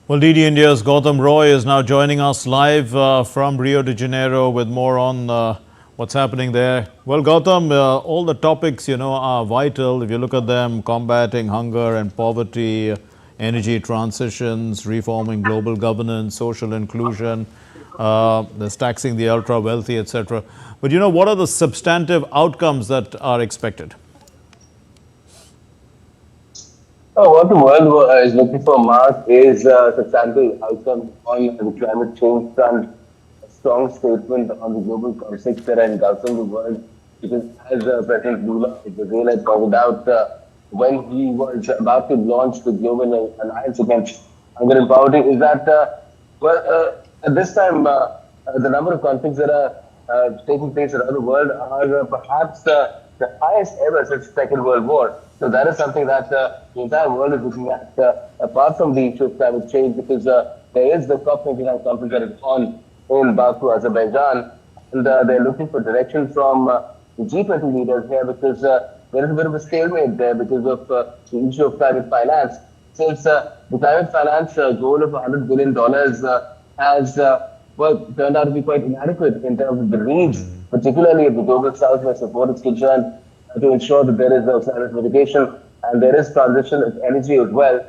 Well, DD India's Gautam Roy is now joining us live from Rio de Janeiro with more on what's happening there. Well, Gautam, all the topics, are vital. If you look at them, combating hunger and poverty, energy transitions, reforming global governance, social inclusion, there's taxing the ultra-wealthy, etc. But, what are the substantive outcomes that are expected? What the world is looking for, Mark, is substantial outcome on the climate change front, a strong statement on the global conflicts that are engulfing the world. Because as President Lula of Brazil had pointed out when he was about to launch the global alliance against hunger and poverty, is that, at this time, the number of conflicts that are taking place around the world are perhaps the highest ever since the Second World War. So that is something that the entire world is looking at, apart from the issue of climate change, because there is the COP29 conference that is on in Baku, Azerbaijan, and they're looking for direction from the G20 leaders here, because there is a bit of a stalemate there because of the issue of climate finance. Since the climate finance goal of $100 billion has turned out to be quite inadequate in terms of the needs, particularly of the global south where support is concerned, to ensure that there is no climate mitigation and there is transition of energy as well.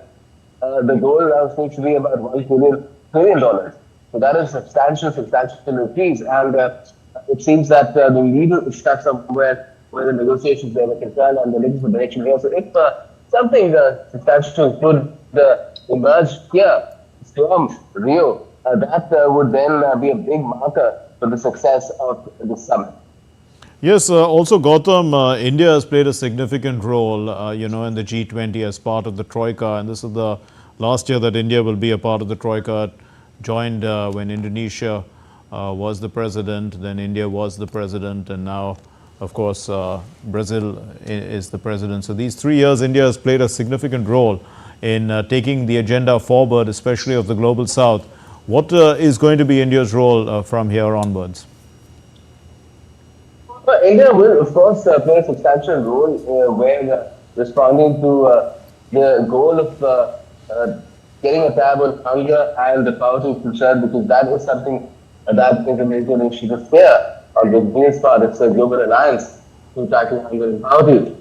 The goal now seems to be about $1 trillion. So that is substantial increase, and it seems that the needle is stuck somewhere where the negotiations there were concerned, and they're looking for direction here. So if something substantial could emerge here from Rio, that would then be a big marker for the success of the summit. Yes, also Gautam, India has played a significant role, in the G20 as part of the Troika, and this is the last year that India will be a part of the Troika, joined when Indonesia was the president, then India was the president, and now, of course, Brazil is the president. So these 3 years, India has played a significant role in taking the agenda forward, especially of the global south. What is going to be India's role from here onwards? Well, India will, of course, play a substantial role where responding to the goal of getting a tab on hunger and the poverty concern, because that is something that is a major initiative here on the Brazil's part. It's a global alliance to tackle hunger and poverty,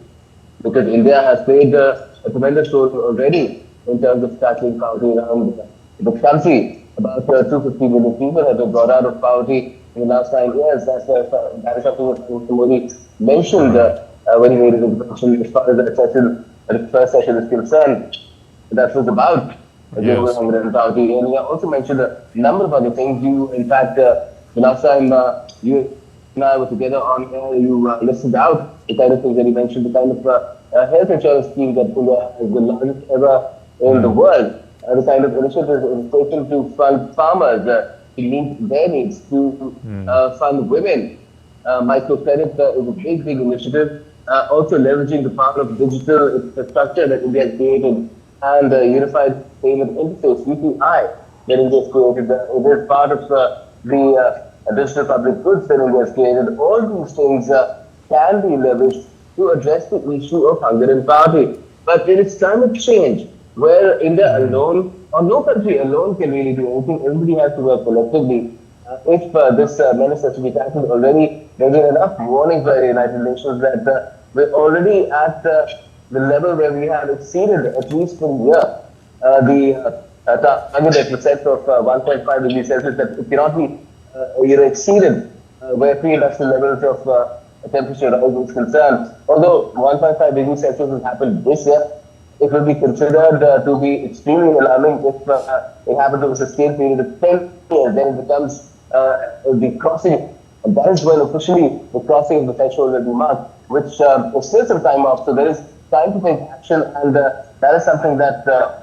because India has played a tremendous role already in terms of tackling poverty around the country. About 250 million people have been brought out of poverty in the last 9 years. That is something that Mr. Modi mentioned when he made his introduction as far as the first session is concerned. That was about global hunger and poverty. And he also mentioned a number of other things. In fact, the last time you and I were together on air, you listed out the kind of things that he mentioned, the kind of health insurance scheme that India has the largest ever in the world. The kind of initiatives taken to fund farmers to meet their needs, to fund women. Microcredit is a big initiative. Also leveraging the power of digital infrastructure that India has created, and the Unified Payment Interface, UPI, that India has created. It is part of the digital public goods that India has created. All these things can be leveraged to address the issue of hunger and poverty. But it is climate change where India alone, or no country alone, can really do anything. Everybody has to work collectively. If this menace has to be tackled already, there have been enough warnings by the United Nations that we're already at the level where we have exceeded, at least for a year, the target that was set of 1.5 degrees Celsius, that it cannot be exceeded where pre-industrial levels of temperature rise is concerned. Although 1.5 degrees Celsius has happened this year, it will be considered to be extremely alarming if it happens over a sustained period of 10 years. Then it becomes the crossing, and that is when officially the crossing of the threshold will be marked, which is still some time off. So there is time to take action, and that is something that the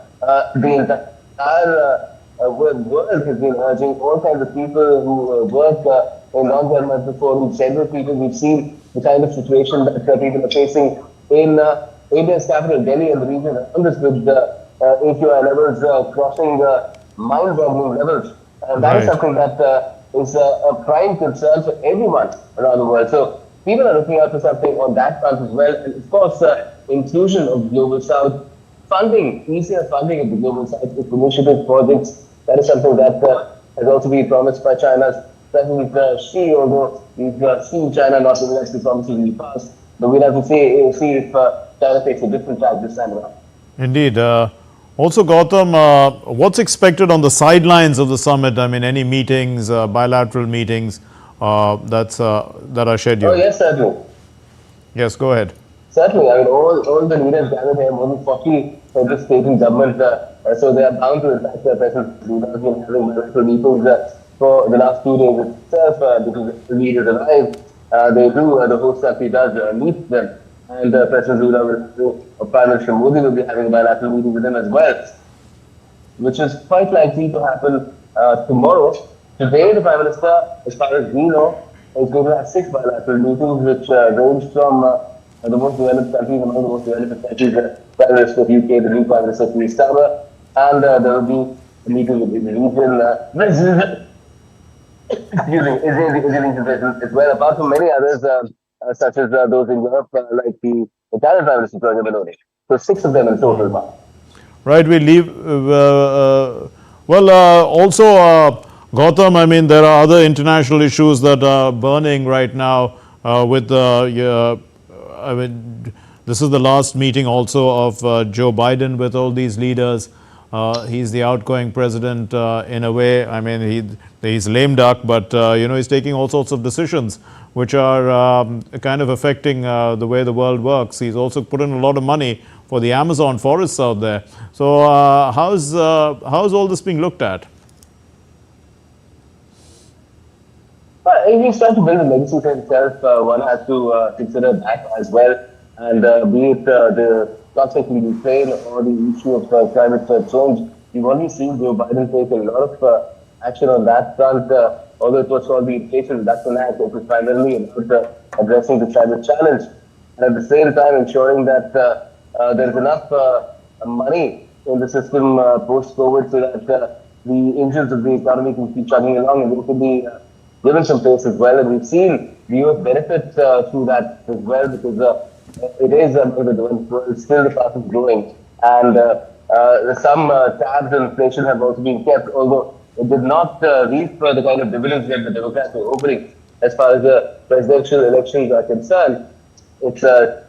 entire world has been urging. All kinds of people who work in non-governmental forums, several people, we've seen the kind of situation that people are facing in India's capital, Delhi, and the region around us, with AQI levels crossing mind-boggling levels. And that is something that is a prime concern for everyone around the world. So people are looking out for something on that front as well. And of course, inclusion of Global South funding, easier funding of the global south, initiative projects. That is something that has also been promised by China's President Xi, although we've seen China not living up to promises in the past. But we'll have to see if China takes a different track this time around. Indeed. Also, Gautam, what's expected on the sidelines of the summit? I mean, any meetings, bilateral meetings that are scheduled? Oh, yes, certainly. Yes, go ahead. Certainly. I mean, all the leaders gathered here, more than 40 for the state and government. So they are bound to, in fact, President Lula has been having bilateral meetings for the last 2 days itself because the leaders arrive. They do, the host country does meet them. And President Lula or Prime Minister Modi will be having a bilateral meeting with them as well, which is quite likely to happen tomorrow. Today, the Prime Minister, as far as we know, is going to have 6 bilateral meetings, which range from the most developed countries, among the most developed countries, the Prime Minister of UK, the new Prime Minister of Prasar, and there will be a meeting with the region, Israeli president as well, apart from many others, such as those in Europe, like the Italian Prime Minister, Giorgia Meloni. So 6 of them in total. Right, we leave. Also, Gautam, I mean, there are other international issues that are burning right now with I mean, this is the last meeting also of Joe Biden with all these leaders. He's the outgoing president in a way. I mean, he's lame duck, but he's taking all sorts of decisions which are kind of affecting the way the world works. He's also put in a lot of money for the Amazon forests out there. So how's all this being looked at? Well, he's trying to build a legacy for himself. One has to consider that as well. And be it the conflict in Ukraine or the issue of climate change, we've only seen Joe Biden take a lot of action on that front. Although it was called the Inflation Reduction Act, it was primarily about addressing the climate challenge. And at the same time, ensuring that there's enough money in the system post-COVID so that the engines of the economy can keep chugging along and they can be given some pace as well. And we've seen the US benefit through that as well because it is still the fastest growing. And some tabs on inflation have also been kept, although it did not reap the kind of dividends that the Democrats were hoping as far as the presidential elections are concerned. It's Donald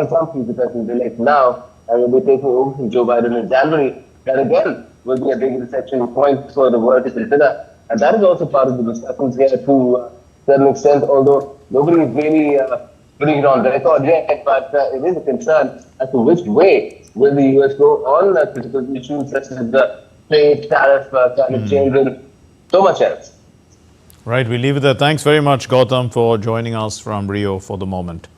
Trump who's the president-elect now, and will be taking over from Joe Biden in January. That again will be a big intersection point for the world to consider. And that is also part of the discussions here to a certain extent, although nobody is really putting it on record yet, but it is a concern as to which way will the US go on critical issues such as the trade, tariff, climate change, and so much else. Right, we leave it there. Thanks very much, Gautam, for joining us from Rio for the moment.